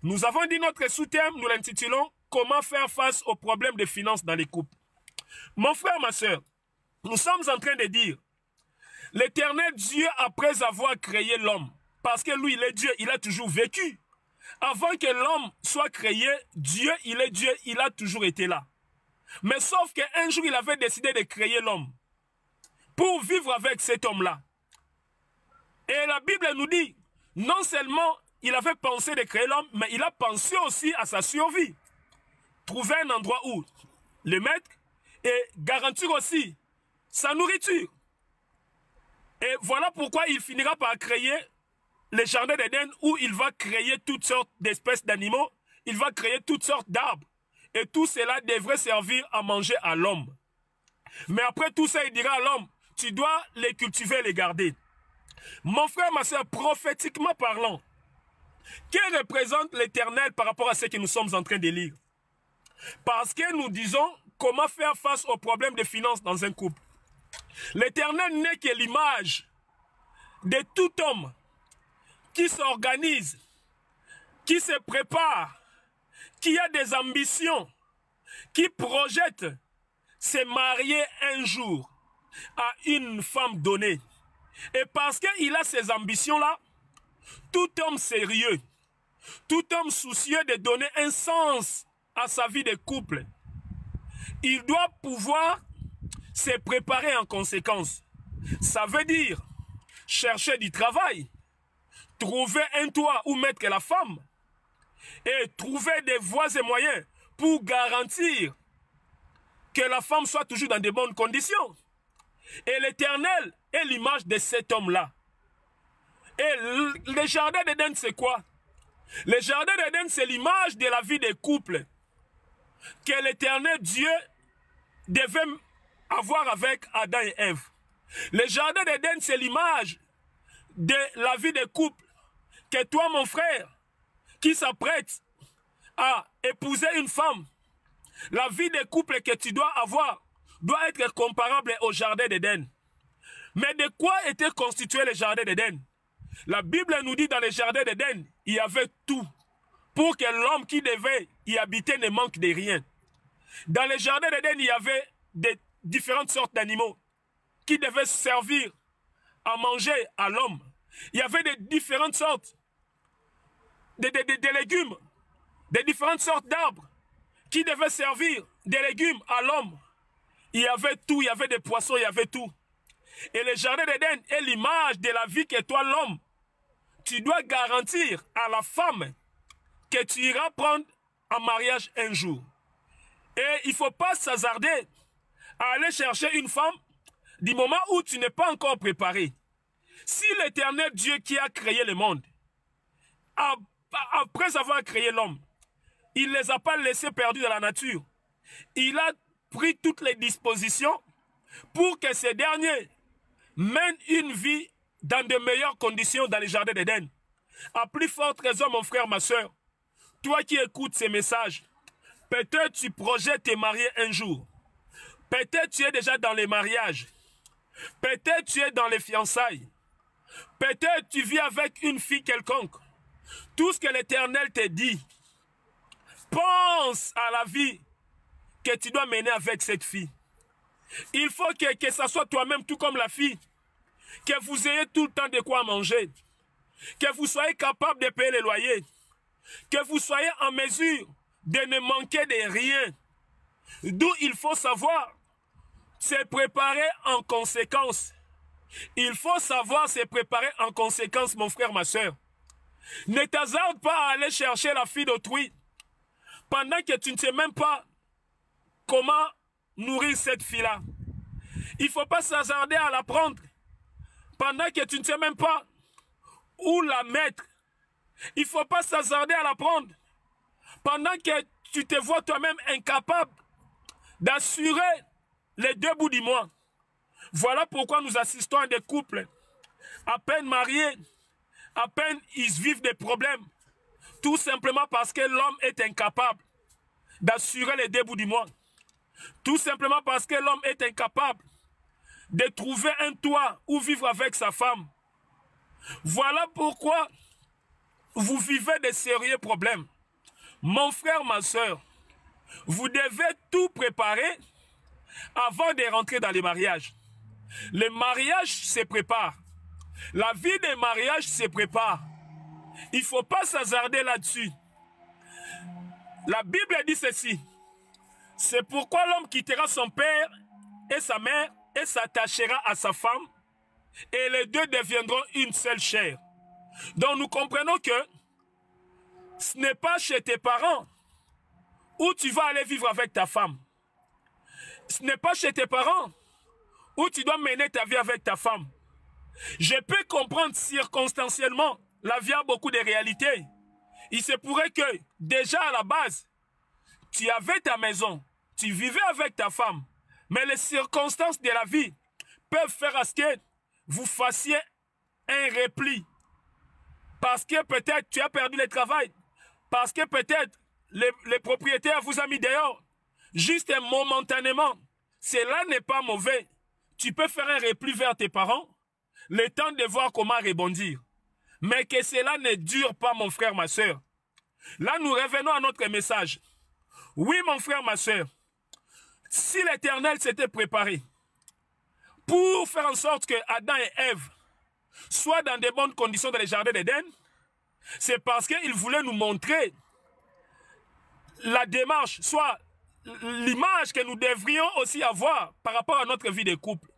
Nous avons dit notre sous-thème, nous l'intitulons « Comment faire face aux problèmes de finances dans les couples ». Mon frère, ma soeur, nous sommes en train de dire l'Éternel Dieu, après avoir créé l'homme, parce que lui, il est Dieu, il a toujours vécu. Avant que l'homme soit créé, Dieu, il a toujours été là. Mais sauf qu'un jour, il avait décidé de créer l'homme pour vivre avec cet homme-là. Et la Bible nous dit, non seulement il avait pensé de créer l'homme, mais il a pensé aussi à sa survie. Trouver un endroit où le mettre et garantir aussi sa nourriture. Et voilà pourquoi il finira par créer le jardin d'Éden où il va créer toutes sortes d'espèces d'animaux, il va créer toutes sortes d'arbres. Et tout cela devrait servir à manger à l'homme. Mais après tout ça, il dira à l'homme, tu dois les cultiver et les garder. Mon frère, ma soeur, prophétiquement parlant, que représente l'Éternel par rapport à ce que nous sommes en train de lire? Parce que nous disons comment faire face aux problèmes de finances dans un couple. L'Éternel n'est que l'image de tout homme qui s'organise, qui se prépare, qui a des ambitions, qui projette se marier un jour à une femme donnée. Et parce qu'il a ces ambitions-là, tout homme sérieux, tout homme soucieux de donner un sens à sa vie de couple, il doit pouvoir se préparer en conséquence. Ça veut dire chercher du travail, trouver un toit où mettre la femme et trouver des voies et moyens pour garantir que la femme soit toujours dans de bonnes conditions. Et l'Éternel est l'image de cet homme-là. Et le jardin d'Éden, c'est quoi? Le jardin d'Éden, c'est l'image de la vie des couples que l'Éternel Dieu devait avoir avec Adam et Ève. Le jardin d'Éden, c'est l'image de la vie des couples que toi, mon frère, qui s'apprête à épouser une femme, la vie des couples que tu dois avoir doit être comparable au jardin d'Éden. Mais de quoi était constitué le jardin d'Éden? La Bible nous dit dans le jardin d'Éden, il y avait tout pour que l'homme qui devait y habiter ne manque de rien. Dans le jardin d'Éden, il y avait des différentes sortes d'animaux qui devaient servir à manger à l'homme. Il y avait des différentes sortes de légumes, des différentes sortes d'arbres qui devaient servir des légumes à l'homme. Il y avait tout, il y avait des poissons, il y avait tout. Et le jardin d'Éden est l'image de la vie que toi, l'homme, tu dois garantir à la femme que tu iras prendre en mariage un jour. Et il ne faut pas s'hasarder à aller chercher une femme du moment où tu n'es pas encore préparé. Si l'Éternel Dieu qui a créé le monde, après avoir créé l'homme, il ne les a pas laissés perdus dans la nature. Il a pris toutes les dispositions pour que ces derniers mènent une vie dans de meilleures conditions dans les jardins d'Éden. À plus forte raison, mon frère, ma soeur, toi qui écoutes ces messages, peut-être tu projettes te marier un jour. Peut-être tu es déjà dans les mariages. Peut-être tu es dans les fiançailles. Peut-être tu vis avec une fille quelconque. Tout ce que l'Éternel te dit, pense à la vie que tu dois mener avec cette fille. Il faut que ça soit toi-même, tout comme la fille, que vous ayez tout le temps de quoi manger, que vous soyez capable de payer les loyers, que vous soyez en mesure de ne manquer de rien. D'où il faut savoir se préparer en conséquence. Il faut savoir se préparer en conséquence, mon frère, ma soeur. Ne t'hasarde pas à aller chercher la fille d'autrui pendant que tu ne sais même pas comment nourrir cette fille-là. Il ne faut pas s'hasarder à la prendre pendant que tu ne sais même pas où la mettre. Il ne faut pas s'hasarder à la prendre pendant que tu te vois toi-même incapable d'assurer les deux bouts du mois. Voilà pourquoi nous assistons à des couples à peine mariés, à peine ils vivent des problèmes, tout simplement parce que l'homme est incapable d'assurer les deux bouts du mois. Tout simplement parce que l'homme est incapable de trouver un toit où vivre avec sa femme. Voilà pourquoi vous vivez de sérieux problèmes. Mon frère, ma soeur, vous devez tout préparer avant de rentrer dans les mariages. Le mariage se prépare. La vie des mariages se prépare. Il ne faut pas s'hasarder là-dessus. La Bible dit ceci. C'est pourquoi l'homme quittera son père et sa mère et s'attachera à sa femme et les deux deviendront une seule chair. Donc nous comprenons que ce n'est pas chez tes parents où tu vas aller vivre avec ta femme. Ce n'est pas chez tes parents où tu dois mener ta vie avec ta femme. Je peux comprendre circonstanciellement, la vie a beaucoup de réalités. Il se pourrait que déjà à la base, tu avais ta maison, tu vivais avec ta femme, mais les circonstances de la vie peuvent faire à ce que vous fassiez un repli. Parce que peut-être tu as perdu le travail, parce que peut-être les propriétaires vous ont mis dehors, juste momentanément. Cela n'est pas mauvais. Tu peux faire un repli vers tes parents, le temps de voir comment rebondir. Mais que cela ne dure pas, mon frère, ma soeur. Là, nous revenons à notre message. Oui, mon frère, ma soeur, si l'Éternel s'était préparé pour faire en sorte que Adam et Ève soient dans de bonnes conditions dans les jardins d'Éden, c'est parce qu'il voulait nous montrer la démarche, soit l'image que nous devrions aussi avoir par rapport à notre vie de couple.